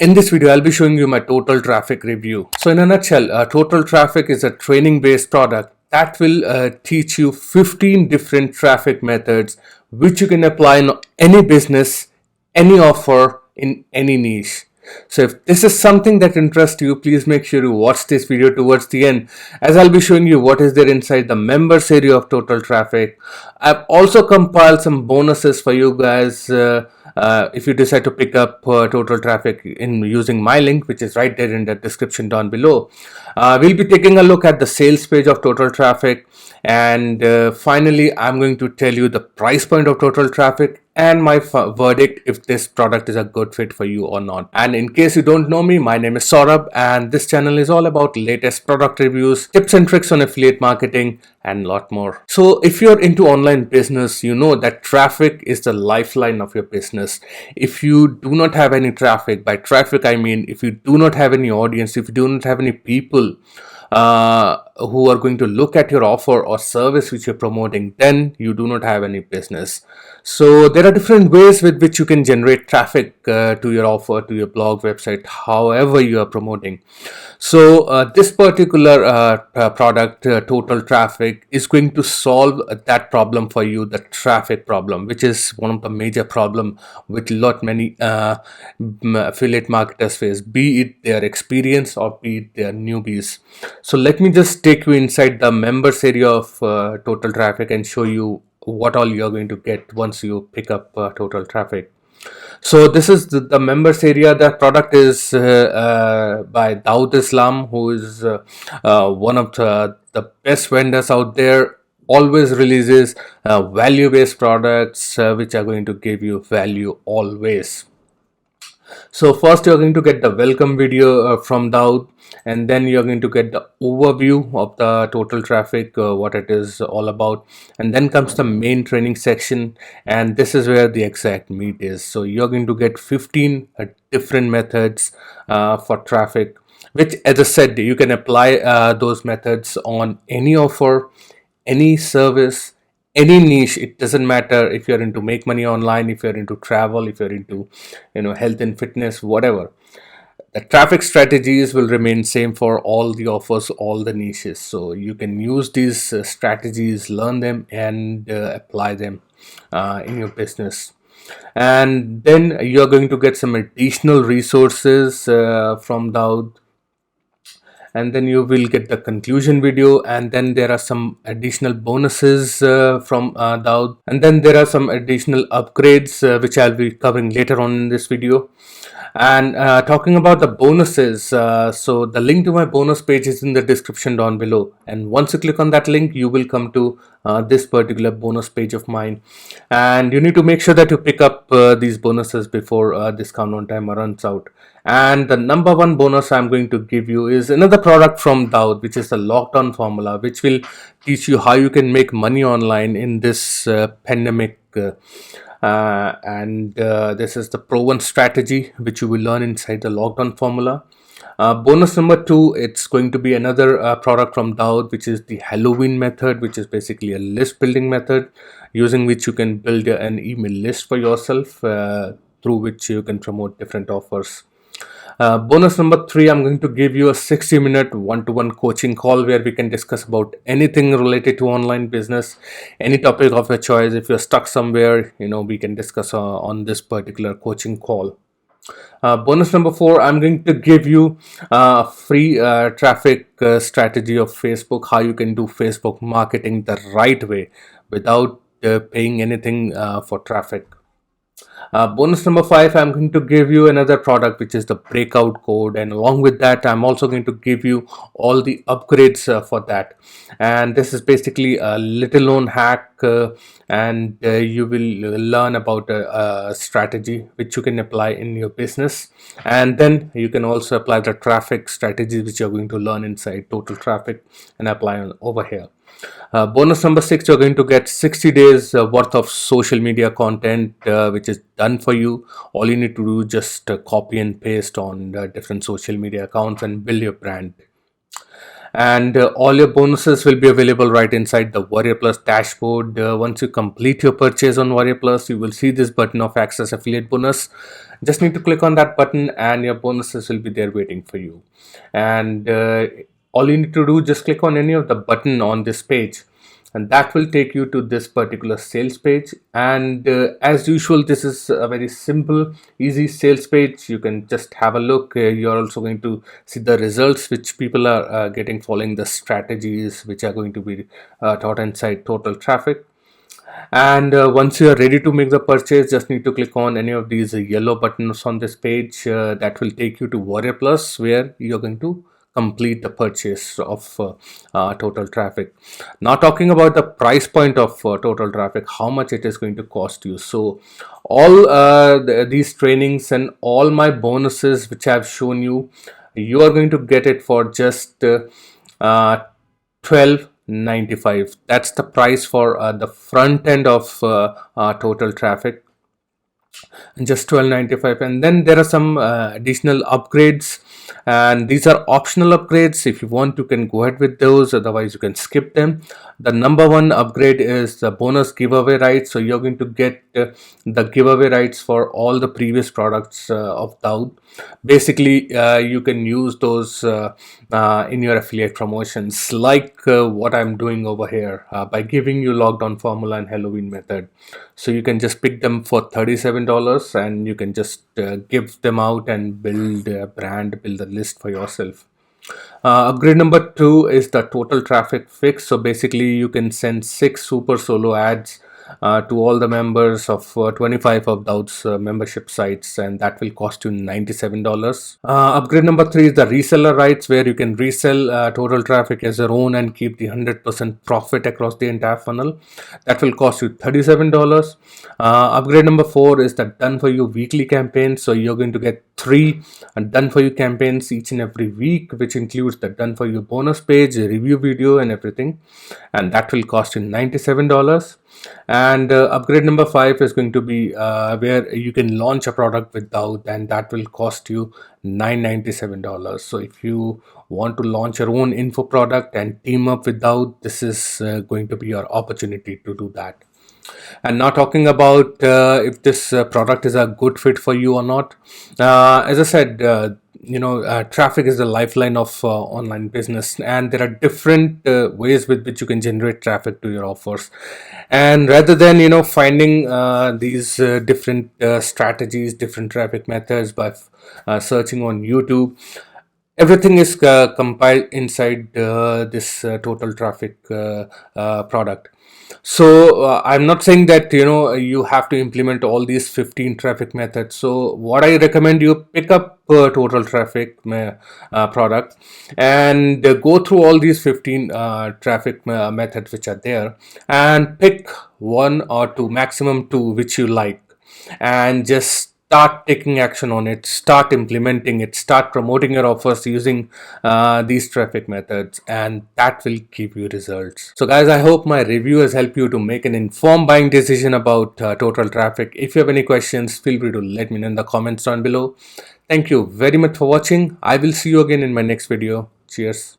In this video, I'll be showing you my total traffic review. So in a nutshell, total traffic is a training based product that will teach you 15 different traffic methods which you can apply in any business, any offer, in any niche. So if this is something that interests you, please make sure you watch this video towards the end, as I'll be showing you what is there inside the members area of total traffic. I've also compiled some bonuses for you guys if you decide to pick up total traffic in using my link, which is right there in the description down below. We'll be taking a look at the sales page of total traffic, and finally I'm going to tell you the price point of total traffic and my verdict if this product is a good fit for you or not. And in case you don't know me, my name is Saurabh, and this channel is all about latest product reviews, tips and tricks on affiliate marketing, and a lot more. So if you're into online business, you know that traffic is the lifeline of your business. If you do not have any traffic, by traffic I mean if you do not have any audience, if you do not have any people who are going to look at your offer or service which you're promoting, then you do not have any business. So there are different ways with which you can generate traffic to your offer, to your blog, website, however you are promoting. So this particular product, total traffic, is going to solve that problem for you, the traffic problem, which is one of the major problem which many affiliate marketers face, be it their experience or be it their newbies. So let me just take you inside the members area of total traffic and show you what all you're going to get once you pick up total traffic. So this is the members area. The product is by Dawood Islam, who is one of the best vendors out there. Always releases value-based products which are going to give you value always. So first you're going to get the welcome video from Dawood, and then you're going to get the overview of the total traffic, what it is all about, and then comes the main training section, and this is where the exact meat is. So you're going to get 15 different methods for traffic, which, as I said, you can apply those methods on any offer, any service, any niche. It doesn't matter if you're into make money online, if you're into travel, if you're into health and fitness, whatever. The traffic strategies will remain same for all the offers, all the niches. So you can use these strategies, learn them, and apply them in your business. And then you're going to get some additional resources from Dawood, and then you will get the conclusion video, and then there are some additional bonuses from Dawood, and then there are some additional upgrades which I'll be covering later on in this video. And talking about the bonuses, so the link to my bonus page is in the description down below, and once you click on that link you will come to this particular bonus page of mine, and you need to make sure that you pick up these bonuses before discount on timer runs out. And the number one bonus I'm going to give you is another product from Dawood, which is the lockdown formula, which will teach you how you can make money online in this pandemic. This is the proven strategy which you will learn inside the lockdown formula. Bonus number 2, it's going to be another product from Dawood, which is the Halloween method, which is basically a list building method using which you can build an email list for yourself through which you can promote different offers. Bonus number 3, I'm going to give you a 60-minute one-to-one coaching call where we can discuss about anything related to online business, any topic of your choice. If you're stuck somewhere, we can discuss on this particular coaching call. Bonus number 4, I'm going to give you a free traffic strategy of Facebook, how you can do Facebook marketing the right way without paying anything for traffic. Bonus number 5, I'm going to give you another product which is the breakout code, and along with that I'm also going to give you all the upgrades for that. And this is basically a little known hack, and you will learn about a strategy which you can apply in your business, and then you can also apply the traffic strategies which you're going to learn inside total traffic and apply over here. Bonus number 6, you're going to get 60 days worth of social media content which is done for you. All you need to do is just copy and paste on different social media accounts and build your brand. And all your bonuses will be available right inside the Warrior Plus dashboard. Once you complete your purchase on Warrior Plus, you will see this button of Access Affiliate Bonus. Just need to click on that button and your bonuses will be there waiting for you. And all you need to do, just click on any of the button on this page, and that will take you to this particular sales page. And as usual, this is a very simple, easy sales page. You can just have a look. You're also going to see the results which people are getting following the strategies which are going to be taught inside Total Traffic. And once you are ready to make the purchase, just need to click on any of these yellow buttons on this page. That will take you to Warrior Plus, where you're going to complete the purchase of Total Traffic. Now, talking about the price point of Total Traffic, how much it is going to cost you. So all these trainings and all my bonuses which I've shown you, you are going to get it for just 12.95. That's the price for the front end of Total Traffic, just 12.95. And then there are some additional upgrades, and these are optional upgrades. If you want, you can go ahead with those, otherwise you can skip them. The number one upgrade is the bonus giveaway rights. So you're going to get the giveaway rights for all the previous products of Daud. Basically you can use those in your affiliate promotions, like what I'm doing over here by giving you lockdown formula and Halloween method. So you can just pick them for $37, and you can just give them out and build a brand, build a list for yourself. Upgrade number 2 is the Total Traffic Fix. So basically you can send 6 super solo ads to all the members of 25 of Daud's membership sites, and that will cost you $97. Upgrade number 3 is the reseller rights, where you can resell Total Traffic as your own and keep the 100% profit across the entire funnel. That will cost you $37. Upgrade number 4 is the Done For You weekly campaign. So you're going to get 3 Done For You campaigns each and every week, which includes the Done For You bonus page, review video, and everything, and that will cost you $97. And upgrade number 5 is going to be where you can launch a product with Daud, and that will cost you $997. So if you want to launch your own info product and team up with Daud, this is going to be your opportunity to do that. And now talking about if this product is a good fit for you or not. As I said, traffic is the lifeline of online business, and there are different ways with which you can generate traffic to your offers. And rather than finding these different strategies, different traffic methods by searching on YouTube, everything is compiled inside this Total Traffic product. So I'm not saying that you have to implement all these 15 traffic methods. So what I recommend, you pick up Total Traffic product and go through all these 15 traffic methods which are there, and pick 1 or 2, maximum 2, which you like, and just start taking action on it, start implementing it, start promoting your offers using these traffic methods, and that will give you results. So guys, I hope my review has helped you to make an informed buying decision about Total Traffic. If you have any questions, feel free to let me know in the comments down below. Thank you very much for watching. I will see you again in my next video. Cheers.